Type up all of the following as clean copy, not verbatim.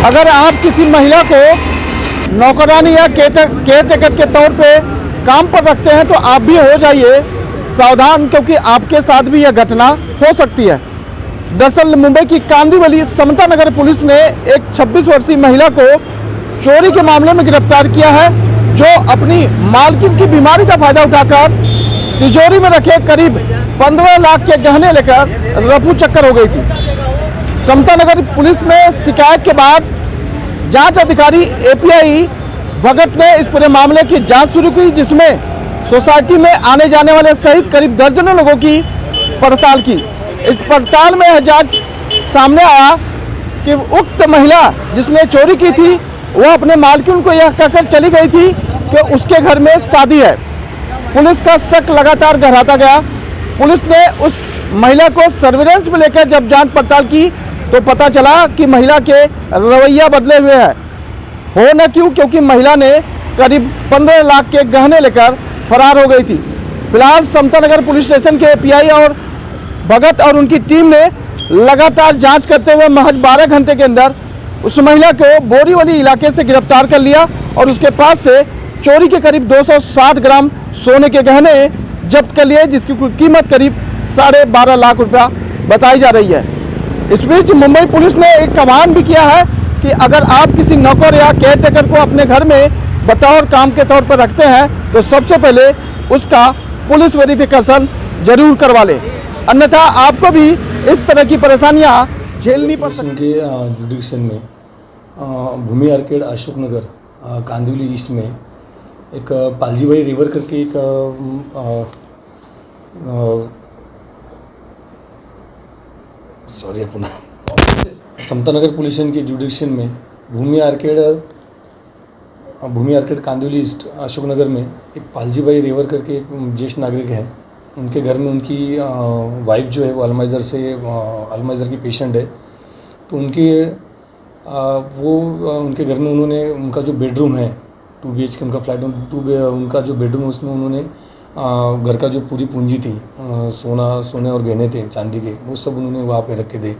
अगर आप किसी महिला को नौकरानी या केयर टेकर के तौर पे काम पर रखते हैं तो आप भी हो जाइए सावधान, क्योंकि आपके साथ भी यह घटना हो सकती है। दरअसल मुंबई की कांदिवली समता नगर पुलिस ने एक 26 वर्षीय महिला को चोरी के मामले में गिरफ्तार किया है, जो अपनी मालकिन की बीमारी का फायदा उठाकर तिजोरी में रखे करीब 15 लाख के गहने लेकर रफू चक्कर हो गई थी। समता नगर पुलिस में शिकायत के बाद जांच अधिकारी एपीआई भगत ने इस पूरे मामले की जांच शुरू की, जिसमें सोसाइटी में आने जाने वाले सहित करीब दर्जनों लोगों की पड़ताल की। इस पड़ताल में यह जांच सामने आया कि उक्त महिला जिसने चोरी की थी वह अपने मालकिन को यह कहकर चली गई थी कि उसके घर में शादी है। पुलिस का शक लगातार गहराता गया। पुलिस ने उस महिला को सर्विलांस में लेकर जब जांच पड़ताल की तो पता चला कि महिला के रवैया बदले हुए हैं। हो न क्यों, क्योंकि महिला ने करीब 15 लाख के गहने लेकर फरार हो गई थी। फिलहाल समता नगर पुलिस स्टेशन के एपीआई और भगत और उनकी टीम ने लगातार जांच करते हुए महज 12 घंटे के अंदर उस महिला को बोरीवली इलाके से गिरफ्तार कर लिया और उसके पास से चोरी के करीब 260 ग्राम सोने के गहने जब्त कर लिए, जिसकी कीमत करीब 12.5 लाख रुपया बताई जा रही है। इस बीच मुंबई पुलिस ने एक कमान भी किया है कि अगर आप किसी नौकर या केयर टेकर को अपने घर में बतौर काम के तौर पर रखते हैं तो सबसे पहले उसका पुलिस वेरिफिकेशन जरूर करवा लें, अन्यथा आपको भी इस तरह की परेशानियां झेलनी पड़ सकती के जुडिक्शन में भूमि आर्केड अशोक नगर कांदिवली ईस्ट में एक पालजीबाई रिवर करके एक समता नगर पुलिस के जुडिक्शन में भूमि आर्केड कांदिवली ईस्ट अशोक नगर में एक पालजीबाई रेवर करके एक ज्येष्ठ नागरिक है। उनके घर में उनकी वाइफ जो है वो अल्जाइमर की पेशेंट है। तो उनके घर में उन्होंने उनका जो बेडरूम है 2 BHK उनका फ्लैट उनका जो बेडरूम है उसमें उन्होंने घर का जो पूरी पूंजी थी सोने और गहने थे चांदी के, वो सब उन्होंने वहाँ पे रखे थे।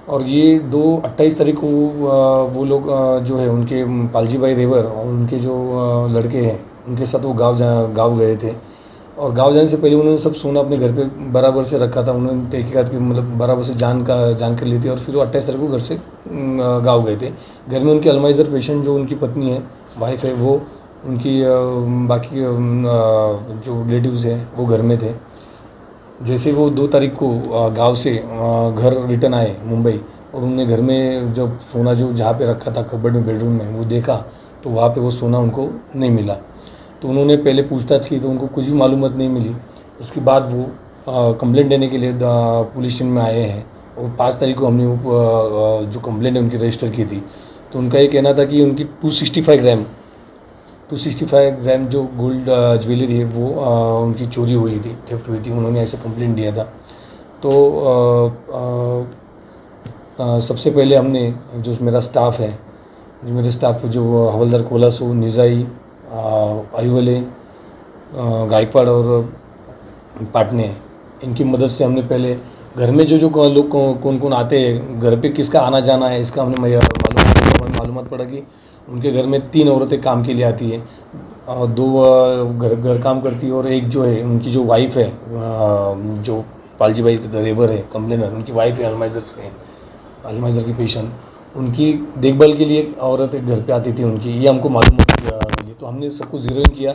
और ये 28 तारीख को वो लोग जो है उनके पालजीबाई रेवर और उनके जो लड़के हैं उनके साथ वो गाँव गए थे। और गाँव जाने से पहले उन्होंने सब सोना अपने घर पे बराबर से रखा था। उन्होंने तहकीकात की मतलब बराबर से जान कर ली थी। और फिर वो 28 तारीख को घर से गाँव गए थे। घर में उनकी अल्जाइमर पेशेंट जो उनकी पत्नी है, वाइफ है, वो उनकी बाकी जो रिलेटिव्स हैं वो घर में थे। जैसे वो 2 तारीख को गांव से घर रिटर्न आए मुंबई और उन्होंने घर में जब सोना जो जहाँ पे रखा था कबर्ड में बेडरूम में वो देखा तो वहाँ पे वो सोना उनको नहीं मिला। तो उन्होंने पहले पूछताछ की तो उनको कुछ भी मालूमात नहीं मिली। उसके बाद वो कंप्लेंट देने के लिए पुलिस स्टेशन में आए हैं और 5 तारीख को हमने जो कंप्लेंट है उनकी रजिस्टर की थी। तो उनका ये कहना था कि उनकी 265 ग्राम जो गोल्ड ज्वेलरी है वो उनकी चोरी हुई थी, थेफ्ट हुई थी। उन्होंने ऐसे कंप्लेंट दिया था। तो सबसे पहले हमने जो मेरा स्टाफ है जो हवलदार कोलासो, निजाई, आयुवले, गायकवाड़ और पाटने, इनकी मदद से हमने पहले घर में जो लोग कौन कौन आते हैं, घर पे किसका आना जाना है, इसका हमने मालूमात पड़ा कि उनके घर में 3 औरतें काम के लिए आती है। दो घर काम करती है और एक जो है उनकी जो वाइफ है जो पालजी भाई रेवर है कंप्लेनर, उनकी वाइफ है अल्माइजर की पेशेंट, उनकी देखभाल के लिए एक औरत एक घर पे आती थी उनकी, ये हमको मालूम मिली। तो हमने सबको ज़ीरो इन किया,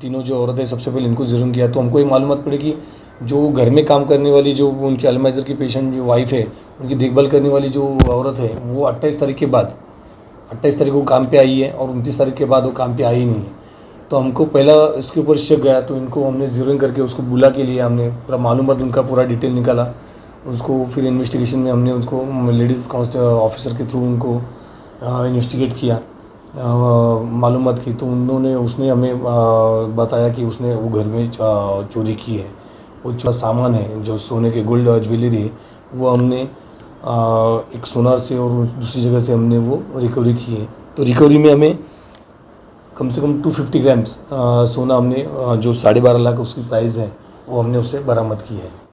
तीनों जो औरत है सबसे पहले इनको ज़ीरो इन किया। तो हमको ये मालूमात पड़ी कि जो घर में काम करने वाली जो उनकी अल्माइजर की पेशेंट जो वाइफ है, उनकी देखभाल करने वाली जो औरत है वो 28 तारीख के बाद 28 तारीख को काम पे आई है और 29 तारीख के बाद वो काम पे आई ही नहीं है। तो हमको पहला इसके ऊपर शक गया, तो इनको हमने ज़ीरो इन करके उसको बुला के लिए हमने पूरा मालूमात उनका पूरा डिटेल निकाला। उसको फिर इन्वेस्टिगेशन में हमने उसको लेडीज़ ऑफिसर के थ्रू उनको इन्वेस्टिगेट किया, मालूमात की। तो उसने हमें बताया कि उसने वो घर में चोरी की है। वो जो सामान है जो सोने के गोल्ड ज्वेलरी है वो हमने एक सोनार से और दूसरी जगह से हमने वो रिकवरी की है। तो रिकवरी में हमें कम से कम 250 ग्राम्स सोना हमने जो 12.5 लाख उसकी प्राइस है वो हमने उससे बरामद की है।